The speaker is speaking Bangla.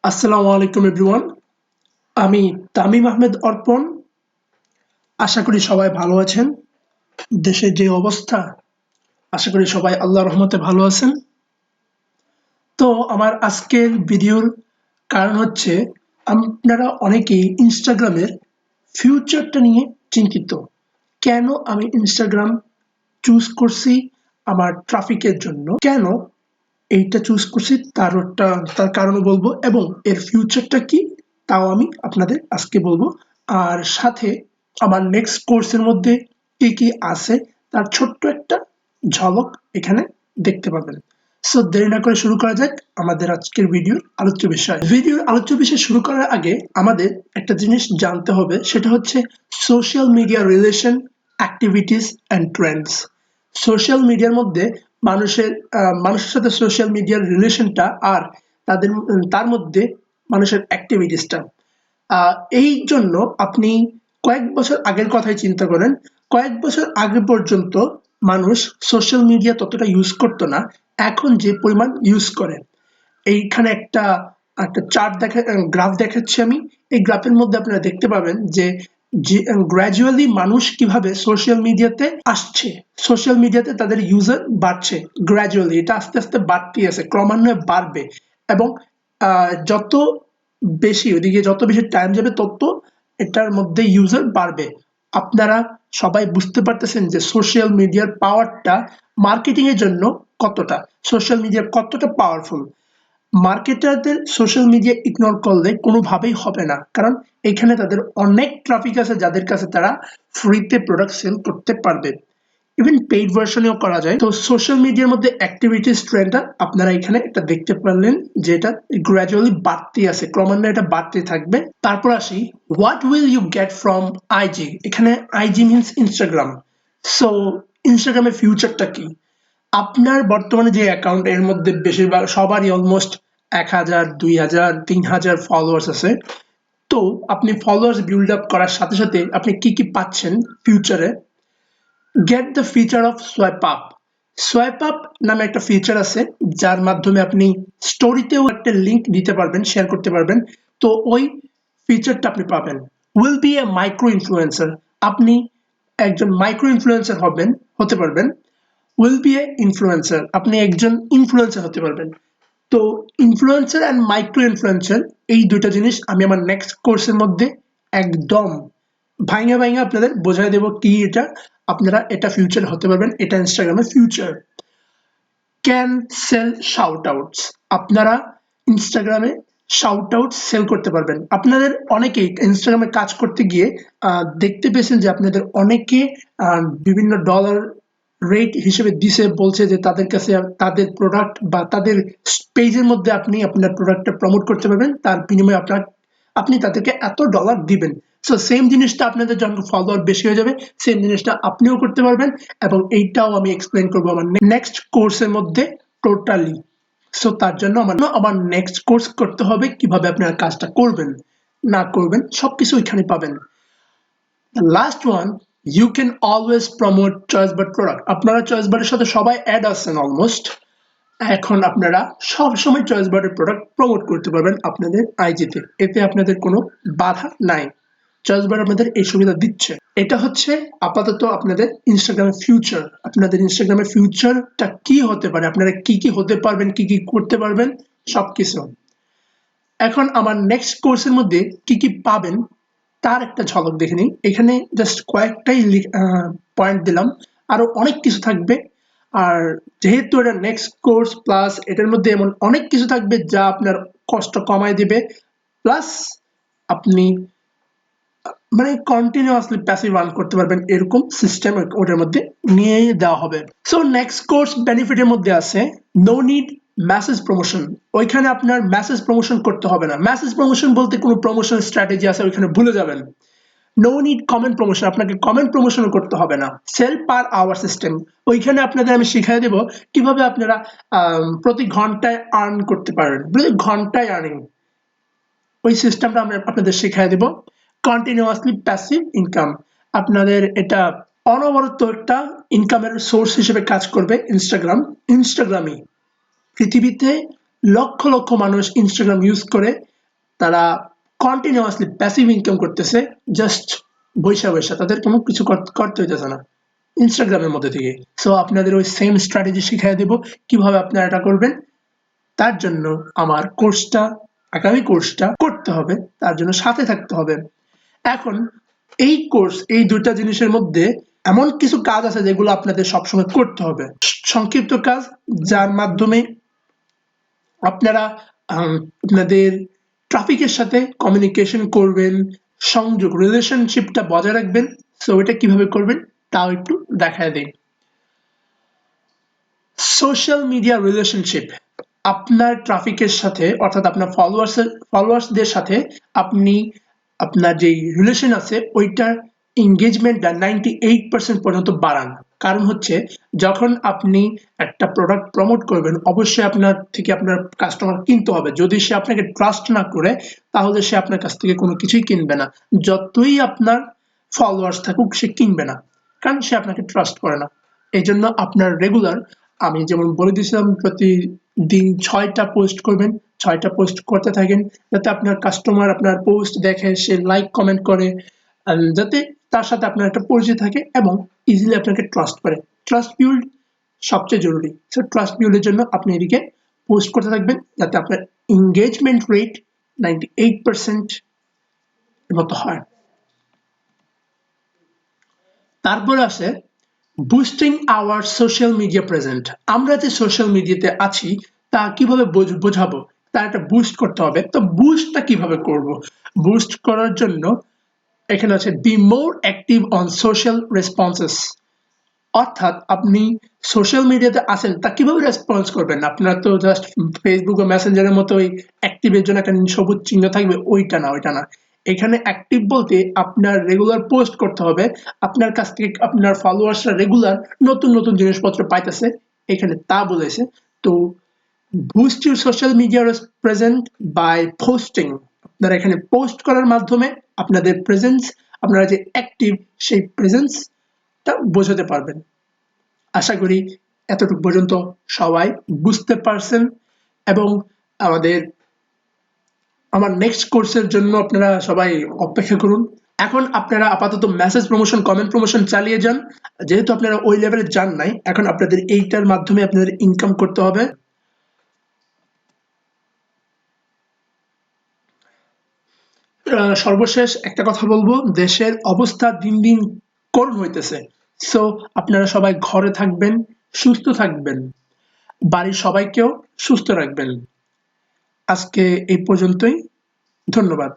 আসসালামু আলাইকুম এভরিওয়ান। আমি তামিম আহমেদ অর্পণ। আশা করি সবাই ভালো আছেন। দেশের যে অবস্থা, আশা করি সবাই আল্লাহর রহমতে ভালো আছেন। তো আমার আজকের ভিডিওর কারণ হচ্ছে, আপনারা অনেকেই ইনস্টাগ্রামের ফিউচারটা নিয়ে চিন্তিত। কেন আমি ইনস্টাগ্রাম চুজ করছি আমার ট্রাফিকের জন্য, কেন এইটা চুজ করছি তার কারণও বলবো, এবং এর ফিউচারটা কি তাও আমি আপনাদের আজকে বলবো। আর সাথে আমার নেক্সট কোর্সের মধ্যে কি কি আছে তার ছোট্ট একটা ঝলক এখানে দেখতে পাবেন। সো দেরি না করে শুরু করা যাক আমাদের আজকের ভিডিওর আলোচ্য বিষয় শুরু করার আগে আমাদের একটা জিনিস জানতে হবে, সেটা হচ্ছে social media relation, activities and Trends. Social মিডিয়ার মধ্যে মানুষের সাথে সোশ্যাল মিডিয়ার রিলেশনটা, আর তার মধ্যে মানুষের অ্যাক্টিভিটিসটা। এই জন্য আপনি কয়েক বছর আগের কথাই চিন্তা করেন। কয়েক বছর আগে পর্যন্ত মানুষ সোশ্যাল মিডিয়া ততটা ইউজ করতো না, এখন যে পরিমাণ ইউজ করে। এইখানে একটা একটা গ্রাফ দেখাচ্ছি আমি। এই গ্রাফের মধ্যে আপনারা দেখতে পাবেন যে গ্র্যাজুয়ালি মানুষ কিভাবে সোশ্যাল মিডিয়াতে আসছে, সোশ্যাল মিডিয়াতে তাদের ইউজার বাড়ছে। গ্র্যাজুয়ালি এটা আস্তে আস্তে বাড়তেই আছে, ক্রমান্বয়ে বাড়বে। এবং যত যত বেশি টাইম যাবে তত এটার মধ্যে ইউজার বাড়বে। আপনারা সবাই বুঝতে পারতেছেন যে সোশ্যাল মিডিয়ার পাওয়ারটা মার্কেটিং এর জন্য কতটা, সোশ্যাল মিডিয়া কতটা পাওয়ারফুল। মার্কেটারদের সোশ্যাল মিডিয়া ইগনোর করলে কোনোভাবেই হবে না, কারণ এখানে তাদের অনেক ট্রাফিক আছে যাদের কাছে তারা ফ্রিতে প্রোডাক্ট সেল করতে পারবে। ইভেন পেইড ভার্সনেও করা যায়। তো সোশ্যাল মিডিয়ার মধ্যে অ্যাক্টিভিটিস ট্রেন্ডটা আপনারা এখানে একটা দেখতে পারলেন, যে এটা গ্র্যাজুয়ালি বাড়তে আছে, ক্রমান্বয়ে এটা বাড়তে থাকবে। তারপর আসি, what will you get from IG. এখানে আইজি মিনস ইনস্টাগ্রাম। সো ইনস্টাগ্রামের ফিউচারটা কি? আপনার বর্তমানে যে অ্যাকাউন্ট, এর মধ্যে বেশিরভাগ সবারই অলমোস্ট 1000, 2000, 3000 ফলোয়ার্স আছে। তো আপনি ফলোয়ার্স বিল্ড আপ করার সাথে সাথে আপনি কি কি পাচ্ছেন ফিউচারে? Get the feature of swipe up. Swipe up নামে একটা ফিচার আছে, যার মাধ্যমে আপনি স্টোরিতেও একটা লিঙ্ক দিতে পারবেন, শেয়ার করতে পারবেন। তো ওই ফিচারটা আপনি পাবেন। Will B A micro influencer. আপনি একজন মাইক্রো ইনফ্লুয়েন্সার হতে পারবেন। উইল বি এ ইনফ্লুয়েন্সার, আপনি একজন ইনফ্লুয়েন্সার হতে পারবেন। তো ইনফ্লুয়েন্সার অ্যান্ড মাইক্রো ইনফ্লুয়েন্সার, এই দুইটা জিনিস আমি আমার নেক্সট কোর্সের মধ্যে একদম ভাইঙা ভাইঙা আপনাদের বোঝাই দেব কি এটা। আপনারা এটা ফিউচার হতে পারবেন, এটা ইনস্টাগ্রামের future. Can sell shout outs. আপনারা ইনস্টাগ্রামে শাউট আউট সেল করতে পারবেন। আপনাদের অনেকেই ইনস্টাগ্রামে কাজ করতে গিয়ে দেখতে পেয়েছেন যে আপনাদের অনেকে বিভিন্ন ডলার রেট হিসেবে দিছে, বলছে যে তাদের কাছে তাদের প্রোডাক্ট বা তাদের পেজের মধ্যে আপনি আপনার প্রোডাক্টটা প্রমোট করতে পারবেন, তার বিনিময়ে আপনি তাদেরকে এত ডলার দিবেন। সো সেম জিনিসটা আপনাদের যখন ফলোয়ার বেশি হয়ে যাবে, সেম জিনিসটা আপনিও করতে পারবেন। এবং এইটাও আমি এক্সপ্লেন করবো আমার নেক্সট কোর্সের মধ্যে টোটালি। সো তার জন্য আমার নেক্সট কোর্স করতে হবে, কিভাবে আপনারা কাজটা করবেন না করবেন সবকিছু ওইখানে পাবেন। Last one, you can always promote choice but product. আপনারা চয়েস বাটের সাথে সবাই অ্যাড আছেন অলমোস্ট। এখন আপনারা সবসময় চয়েস বাটের প্রোডাক্ট প্রমোট করতে পারবেন আপনাদের আইজিতে, এতে আপনাদের কোনো বাধা নাই। চয়েস বার আপনাদের এই সুবিধা দিচ্ছে। এটা হচ্ছে আপাতত আপনাদের ইনস্টাগ্রামের ফিউচার। আপনাদের ইনস্টাগ্রামের ফিউচারটা কি হতে পারে, আপনারা কি কি হতে পারবেন, কি কি করতে পারবেন, সবকিছু। এখন আমার নেক্সট কোর্সের মধ্যে কি কি পাবেন তার একটা ঝলক দেখে নিই। এখানে জাস্ট কয়েকটাই পয়েন্ট দিলাম, আরো অনেক কিছু থাকবে। আর যেহেতু এটা নেক্সট কোর্স, প্লাস এটার মধ্যে এমন অনেক কিছু থাকবে যা আপনার কষ্ট কমায় দিবে, প্লাস আপনি মানে কন্টিনিউয়াসলি প্যাসিভ আর্ন করতে পারবেন, এরকম সিস্টেম ওটার মধ্যে নিয়ে দেওয়া হবে। সো নেক্সট কোর্স বেনিফিটের মধ্যে আছে নো নিড মেসেজ প্রমোশন। ওইখানে আপনার মেসেজ প্রমোশন করতে হবে না। মেসেজ প্রমোশন বলতে কোনো প্রমোশন স্ট্র্যাটেজি আছে ওইখানে ভুলে যাবেন। নো নিড কমেন্ট প্রমোশন, আপনাকে কমেন্ট প্রমোশন করতে হবে না। সেল পার আওয়ার সিস্টেম, ওইখানে আপনাদের আমি শিখিয়ে দেব কিভাবে আপনারা প্রতি ঘন্টায় আর্ন করতে পারেন, প্রতি ঘন্টায় আর্নিং, ওই সিস্টেমটা আমরা আপনাদের শিখিয়ে দেব। কন্টিনিউয়াসলি প্যাসিভ ইনকাম, আপনাদের এটা অনবরত একটা ইনকামের সোর্স হিসেবে কাজ করবে। ইনস্টাগ্রামই পৃথিবীতে লক্ষ লক্ষ মানুষ ইনস্টাগ্রাম ইউজ করে, তারা কন্টিনিউয়াসলি প্যাসিভ ইনকাম করতেছে, জাস্ট বৈশা বৈশা, তাদের কোনো কিছু করতে হইতেছে না ইনস্টাগ্রামের মধ্যে থেকে। সো আপনাদের ওই সেম স্ট্র্যাটেজি শিখিয়ে দেব কিভাবে আপনারা এটা করবেন। তার জন্য আমার আগামী কোর্সটা করতে হবে, তার জন্য সাথে থাকতে হবে। এখন এই কোর্স, এই দুইটা জিনিসের মধ্যে এমন কিছু কাজ আছে যেগুলো আপনাদের সবসময় করতে হবে, সংক্ষিপ্ত কাজ, যার মাধ্যমে আপনারা আপনাদের ট্রাফিকের সাথে কমিউনিকেশন করবেন, সংযোগ রিলেশনশিপটা বজায় রাখবেন। সো এটা কিভাবে করবেন তাও একটু দেখায় দেই। সোশ্যাল মিডিয়া রিলেশনশিপ, আপনার ট্রাফিকের সাথে অর্থাৎ আপনার ফলোয়ার্সদের সাথে আপনি আপনার যে রিলেশন আছে ওইটার এঙ্গেজমেন্টটা 98% পর্যন্ত বাড়ান। কারণ হচ্ছে যখন আপনি একটা প্রোডাক্ট প্রমোট করবেন, অবশ্যই আপনার থেকে আপনার কাস্টমার কিনতে হবে। যদি সে আপনাকে ট্রাস্ট না করে তাহলে সে আপনার কাছ থেকে কোনো কিছুই কিনবে না। যতই আপনার ফলোয়ার্স থাকুক সে কিনবে না, কারণ সে আপনাকে ট্রাস্ট করে না। এই জন্য আপনার রেগুলার, আমি যেমন বলে দিয়েছিলাম, প্রতিদিন 6টা পোস্ট করবেন, 6টা পোস্ট করতে থাকেন, যাতে আপনার কাস্টমার আপনার পোস্ট দেখে, সে লাইক কমেন্ট করে, যাতে তার সাথে আপনার একটা পরিচয় থাকে এবং ইজিলি আপনাকে ট্রাস্ট করে। ট্রাস্ট বিল্ড সবচেয়ে জরুরি। সো ট্রাস্ট বিল্ডের জন্য আপনি এদিকে পোস্ট করতে থাকবেন, যাতে আপনার এঙ্গেজমেন্ট রেট 98% মতো হয়। তারপর আসে boosting hour social media present. আমরা যে সোশ্যাল মিডিয়াতে আছি তা কিভাবে বোঝাবো, তার একটা বুস্ট করতে হবে। তো বুস্টটা কিভাবে করব? বুস্ট করার জন্য এখানে আছে be more active on social responses. অর্থাৎ আপনি সোশ্যাল মিডিয়াতে আছেন, তা কিভাবে রেসপন্স করবেন? আপনার তো জাস্ট ফেসবুক ও মেসেঞ্জারের মতো ওই অ্যাক্টিভের জন্য একটা সবুজ চিহ্ন থাকবে, ওইটা না। এখানে অ্যাক্টিভ বলতে আপনার রেগুলার পোস্ট করতে হবে, আপনার কাছ থেকে আপনার ফলোয়ার্সরা রেগুলার নতুন নতুন জিনিসপত্র পাইতেছে, এখানে তা বলেছে। তো boost your social media present by posting. আপনারা এখানে পোস্ট করার মাধ্যমে আপনাদের প্রেজেন্স, আপনারা যে অ্যাক্টিভ সেই প্রেজেন্সটা বোঝাতে পারবেন। আশা করি এতটুকু পর্যন্ত সবাই বুঝতে পারছেন এবং আমার নেক্সট কোর্সের জন্য আপনারা সবাই অপেক্ষা করুন। এখন আপনারা আপাতত মেসেজ প্রমোশন, কমেন্ট প্রমোশন চালিয়ে যান। যেহেতু আপনারা ওই লেভেলে যান নাই, এখন আপনাদের এইটার মাধ্যমে আপনাদের ইনকাম করতে হবে। সর্বশেষ একটা কথা বলবো, দেশের অবস্থা দিন দিন করুণ হইতেছে। সো আপনারা সবাই ঘরে থাকবেন, সুস্থ থাকবেন, বাড়ির সবাইকেও সুস্থ রাখবেন। আজকে এই পর্যন্তই। ধন্যবাদ।